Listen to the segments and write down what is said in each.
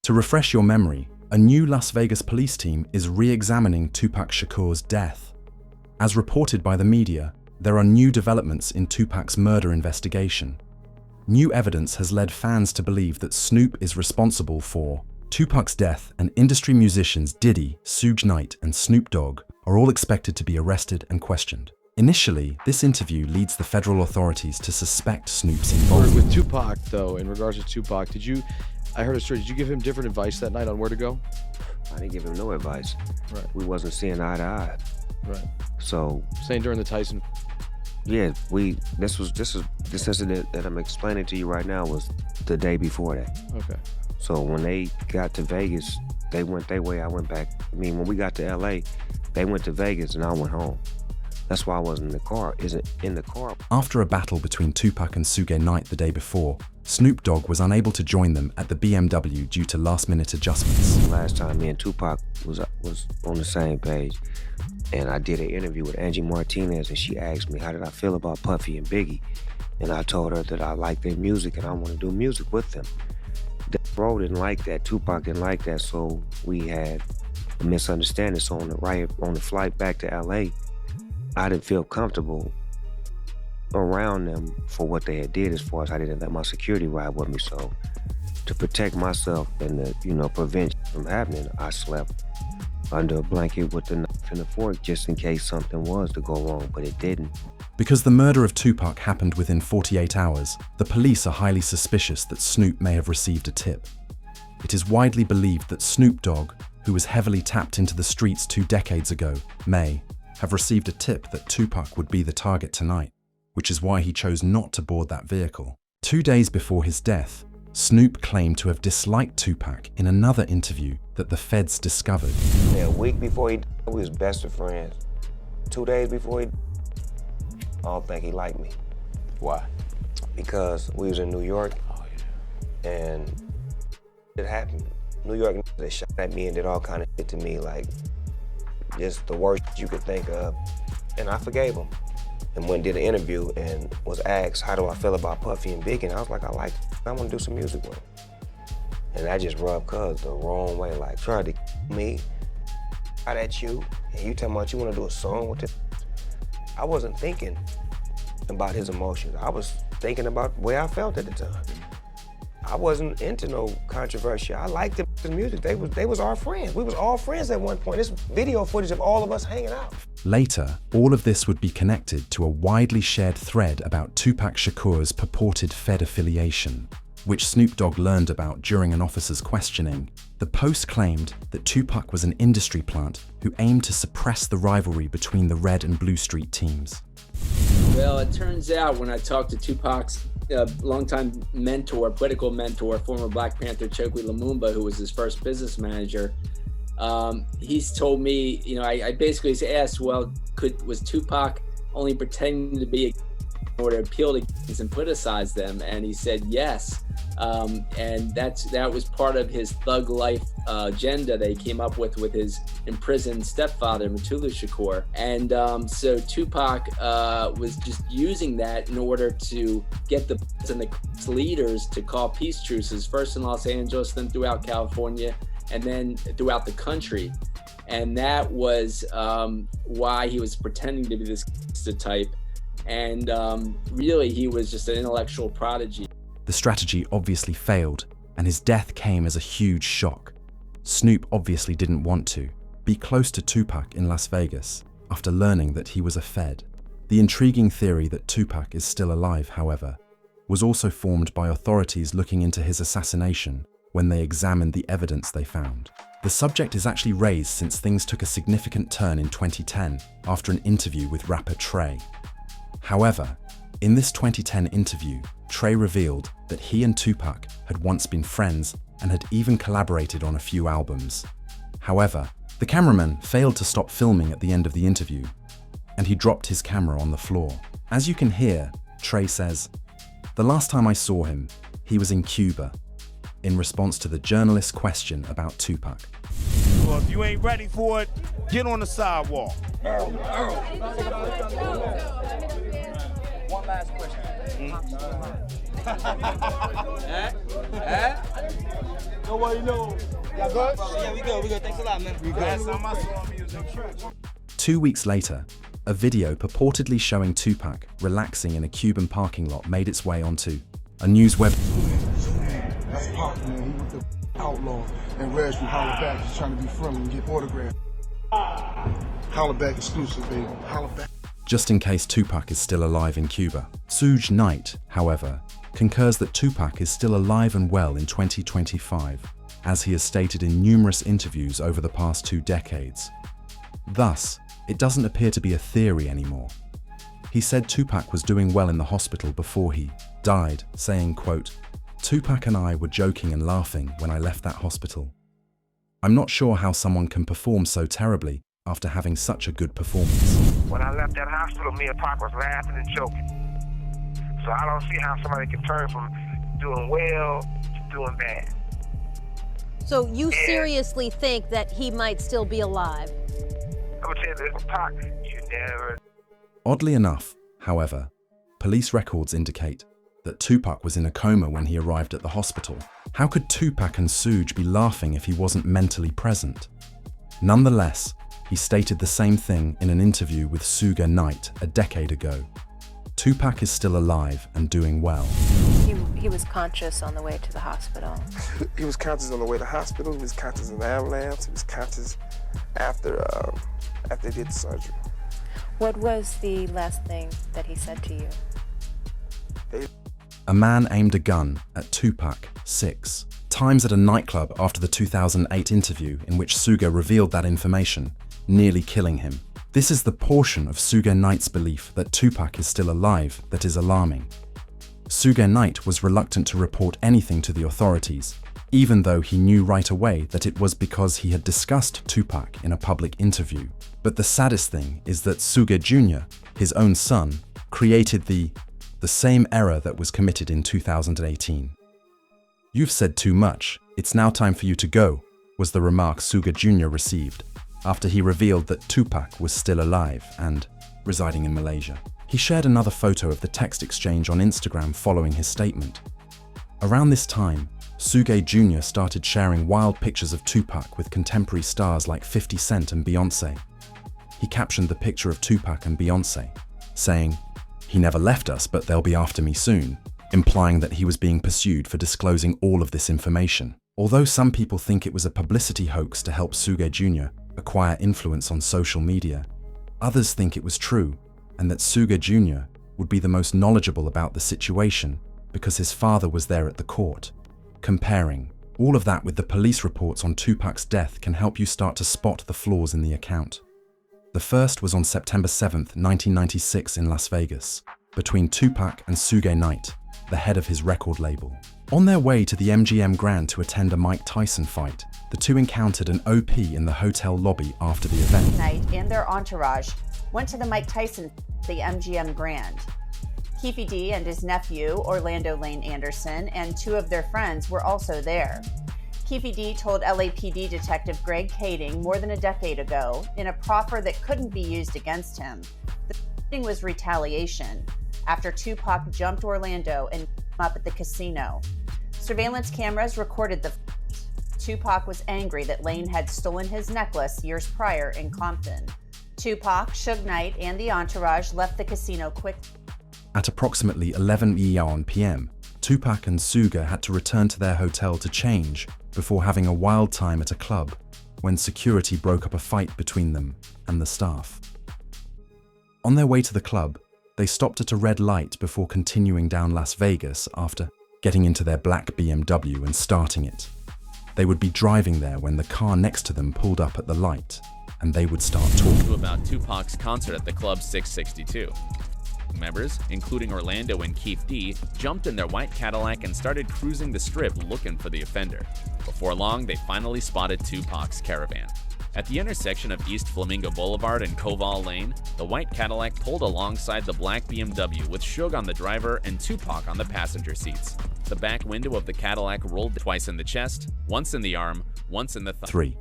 To refresh your memory, a new Las Vegas police team is re-examining Tupac Shakur's death. As reported by the media, there are new developments in Tupac's murder investigation. New evidence has led fans to believe that Snoop is responsible for Tupac's death, and industry musicians Diddy, Suge Knight, and Snoop Dogg are all expected to be arrested and questioned. Initially, this interview leads the federal authorities to suspect Snoop's involvement. With Tupac, though, in regards to Tupac, I heard a story, did you give him different advice that night on where to go? I didn't give him no advice. Right. We wasn't seeing eye to eye. Right. So. Saying during the Tyson. Yeah, this incident that I'm explaining to you right now was the day before that. Okay. So when they got to Vegas, they went their way, I went back. I mean, when we got to LA, they went to Vegas and I went home. That's why I wasn't in the car. After a battle between Tupac and Suge Knight the day before, Snoop Dogg was unable to join them at the BMW due to last-minute adjustments. Last time me and Tupac was on the same page, and I did an interview with Angie Martinez, and she asked me how did I feel about Puffy and Biggie, and I told her that I like their music and I want to do music with them. Bro didn't like that, Tupac didn't like that, so we had a misunderstanding. So on the flight back to LA, I didn't feel comfortable around them for what they had did, as far as I didn't let my security ride with me. So to protect myself and to prevent from happening, I slept under a blanket with the knife and the fork just in case something was to go wrong, but it didn't. Because the murder of Tupac happened within 48 hours, the police are highly suspicious that Snoop may have received a tip. It is widely believed that Snoop Dogg, who was heavily tapped into the streets 2 decades ago, may have received a tip that Tupac would be the target tonight, which is why he chose not to board that vehicle. 2 days before his death, Snoop claimed to have disliked Tupac in another interview that the feds discovered. Yeah, a week before he died, we was best of friends. 2 days before he died, I don't think he liked me. Why? Because we was in New York, and it happened. New York, they shot at me and did all kind of shit to me, like just the worst you could think of, and I forgave him. And went and did an interview and was asked, how do I feel about Puffy and Biggie? And I was like, I like it. I want to do some music with him. And that just rubbed Cuz the wrong way, like tried to me, out at you, and you talking about you want to do a song with him. I wasn't thinking about his emotions. I was thinking about the way I felt at the time. I wasn't into no controversy. I liked the music. They was our friends. We was all friends at one point. This video footage of all of us hanging out. Later, all of this would be connected to a widely shared thread about Tupac Shakur's purported Fed affiliation, which Snoop Dogg learned about during an officer's questioning. The post claimed that Tupac was an industry plant who aimed to suppress the rivalry between the Red and Blue Street teams. Well, it turns out when I talked to Tupac's longtime mentor, political mentor, former Black Panther Chokwe Lumumba, who was his first business manager, he's told me, I basically asked, well, was Tupac only pretending to be in order to appeal to gangs and politicize them? And he said yes. And that was part of his thug life agenda that he came up with his imprisoned stepfather, Mutulu Shakur. And so Tupac was just using that in order to get the leaders to call peace truces, first in Los Angeles, then throughout California, and then throughout the country. And that was why he was pretending to be this type. And really, he was just an intellectual prodigy. The strategy obviously failed, and his death came as a huge shock. Snoop obviously didn't want to be close to Tupac in Las Vegas after learning that he was a Fed. The intriguing theory that Tupac is still alive, however, was also formed by authorities looking into his assassination when they examined the evidence they found. The subject is actually raised since things took a significant turn in 2010 after an interview with rapper Trey. However, in this 2010 interview, Trey revealed that he and Tupac had once been friends and had even collaborated on a few albums. However, the cameraman failed to stop filming at the end of the interview, and he dropped his camera on the floor. As you can hear, Trey says, "The last time I saw him, he was in Cuba," in response to the journalist's question about Tupac. Well, if you ain't ready for it, get on the sidewalk. One last question. Nobody knows. Y'all good? Yeah, we good. Thanks a lot, man. We good. 2 weeks later, a video purportedly showing Tupac relaxing in a Cuban parking lot made its way onto a news web. That's Pac, man. He with the outlaw. And Reg from Holla Back is trying to be friendly and get autographed. Holla Back exclusive, baby. Holla Back. Just in case Tupac is still alive in Cuba. Suge Knight, however, concurs that Tupac is still alive and well in 2025, as he has stated in numerous interviews over the past 2 decades. Thus, it doesn't appear to be a theory anymore. He said Tupac was doing well in the hospital before he died, saying, quote, "Tupac and I were joking and laughing when I left that hospital. I'm not sure how someone can perform so terribly after having such a good performance." When I left that hospital, me and Pac was laughing and joking. So I don't see how somebody can turn from doing well to doing bad. So you seriously think that he might still be alive? I'm gonna tell you this, Pac, you never. Oddly enough, however, police records indicate that Tupac was in a coma when he arrived at the hospital. How could Tupac and Suge be laughing if he wasn't mentally present? Nonetheless, he stated the same thing in an interview with Suge Knight a decade ago. Tupac is still alive and doing well. He was conscious on the way to the hospital. He was conscious on the way to the hospital. He was conscious in the ambulance. He was conscious after they did the surgery. What was the last thing that he said to you? A man aimed a gun at Tupac 6 times at a nightclub after the 2008 interview in which Suge revealed that information, nearly killing him. This is the portion of Suge Knight's belief that Tupac is still alive that is alarming. Suge Knight was reluctant to report anything to the authorities, even though he knew right away that it was because he had discussed Tupac in a public interview. But the saddest thing is that Suge Jr., his own son, created the same error that was committed in 2018. "You've said too much. It's now time for you to go," was the remark Suge Jr. received after he revealed that Tupac was still alive and residing in Malaysia. He shared another photo of the text exchange on Instagram following his statement. Around this time, Suge Jr. started sharing wild pictures of Tupac with contemporary stars like 50 Cent and Beyonce. He captioned the picture of Tupac and Beyonce, saying, "He never left us, but they'll be after me soon," implying that he was being pursued for disclosing all of this information. Although some people think it was a publicity hoax to help Suge Jr. acquire influence on social media, others think it was true and that Suge Jr. would be the most knowledgeable about the situation because his father was there at the court. Comparing all of that with the police reports on Tupac's death can help you start to spot the flaws in the account. The first was on September 7th, 1996 in Las Vegas, between Tupac and Suge Knight, the head of his record label. On their way to the MGM Grand to attend a Mike Tyson fight, the two encountered an OP in the hotel lobby after the event. Knight and their entourage went to the Mike Tyson, the MGM Grand. Keefe D and his nephew, Orlando Lane Anderson, and 2 of their friends were also there. Keefe D told LAPD Detective Greg Kading more than a decade ago, in a proffer that couldn't be used against him, the shooting was retaliation after Tupac jumped Orlando and up at the casino. Surveillance cameras recorded the fight. Tupac was angry that Lane had stolen his necklace years prior in Compton. Tupac, Suge Knight, and the entourage left the casino quickly. At approximately 11 p.m., Tupac and Suge had to return to their hotel to change before having a wild time at a club when security broke up a fight between them and the staff. On their way to the club, they stopped at a red light before continuing down Las Vegas after getting into their black BMW and starting it. They would be driving there when the car next to them pulled up at the light, and they would start talking about Tupac's concert at the Club 662. Members, including Orlando and Keefe D, jumped in their white Cadillac and started cruising the strip looking for the offender. Before long, they finally spotted Tupac's caravan. At the intersection of East Flamingo Boulevard and Koval Lane, the white Cadillac pulled alongside the black BMW with Suge on the driver and Tupac on the passenger seats. The back window of the Cadillac rolled twice in the chest, once in the arm, once in the thigh. 3.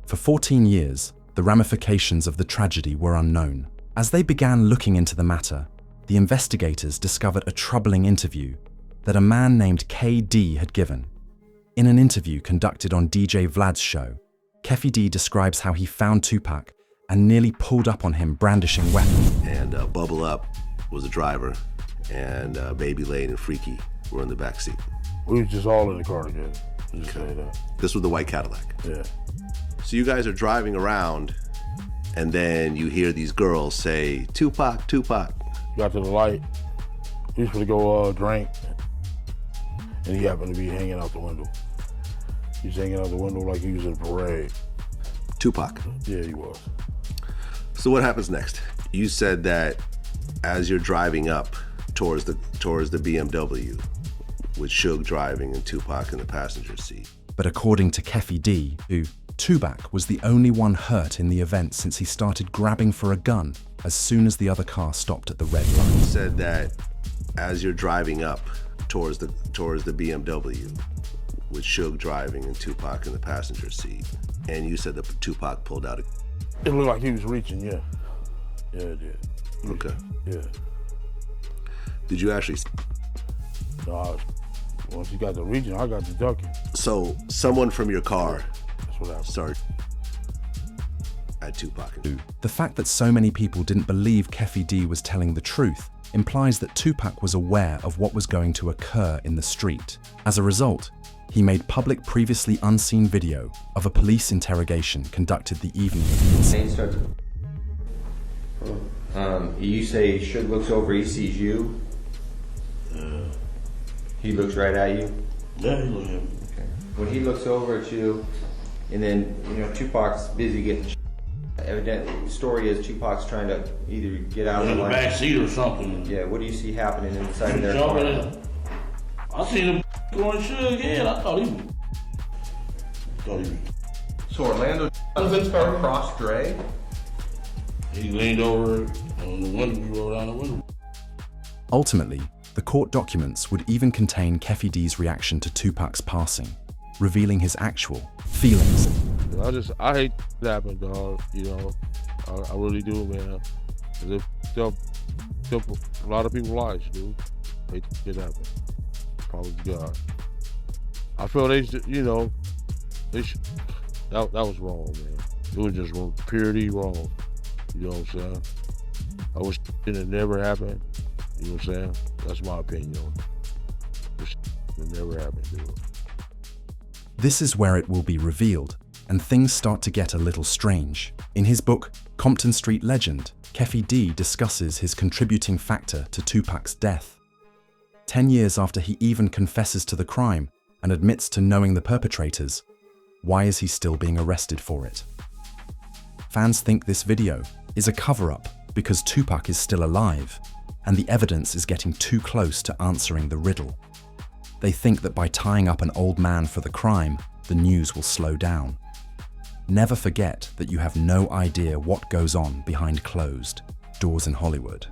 For 14 years, the ramifications of the tragedy were unknown. As they began looking into the matter, the investigators discovered a troubling interview that a man named KD had given. In an interview conducted on DJ Vlad's show, Keffe D describes how he found Tupac and nearly pulled up on him brandishing weapons. And Bubble Up was the driver, and Baby Lane and Freaky were in the back seat. We was just all in the car together. Just say that. This was the white Cadillac. Yeah. So you guys are driving around, and then you hear these girls say, "Tupac, Tupac." Got to the light. He was going to go drink, and he happened to be hanging out the window. He was hanging out the window like he was in a parade. Tupac? Yeah, he was. So what happens next? You said that as you're driving up towards the BMW, with Suge driving and Tupac in the passenger seat. But according to Keffe D, Tupac was the only one hurt in the event since he started grabbing for a gun as soon as the other car stopped at the red light. You said that as you're driving up towards the BMW, with Suge driving and Tupac in the passenger seat, and you said that Tupac pulled out a... It looked like he was reaching, yeah. Yeah, it did. Okay. Yeah. Did you actually... No, once he got the reaching, I got the ducking. So someone from your car started at Tupac. The fact that so many people didn't believe Keffe D was telling the truth implies that Tupac was aware of what was going to occur in the street. As a result, he made public previously unseen video of a police interrogation conducted the evening of the incident. You say Suge looks over, he sees you? He looks right at you? Yeah, he looks at me. Okay. When he looks over at you, and then, Tupac's busy getting evidently, the story is Tupac's trying to either get out in the back seat or something. Yeah, what do you see happening inside of their Jumping car? in. I seen him going Suge head. I thought he was. So Orlando across Dre? He leaned over on the window, we rolled down the window. Ultimately, the court documents would even contain Keffe D's reaction to Tupac's passing, revealing his actual feelings. I hate that happened, dog. I really do, man. It took a lot of people's lives, dude. Hate that happened. Probably God. I feel that was wrong, man. It was just wrong, purely wrong. You know what I'm saying? I wish it had never happened. You know what I'm saying? That's my opinion. It never happened, dude. This is where it will be revealed, and things start to get a little strange. In his book, Compton Street Legend, Keffe D discusses his contributing factor to Tupac's death. 10 years after he even confesses to the crime and admits to knowing the perpetrators, why is he still being arrested for it? Fans think this video is a cover-up because Tupac is still alive, and the evidence is getting too close to answering the riddle. They think that by tying up an old man for the crime, the news will slow down. Never forget that you have no idea what goes on behind closed doors in Hollywood.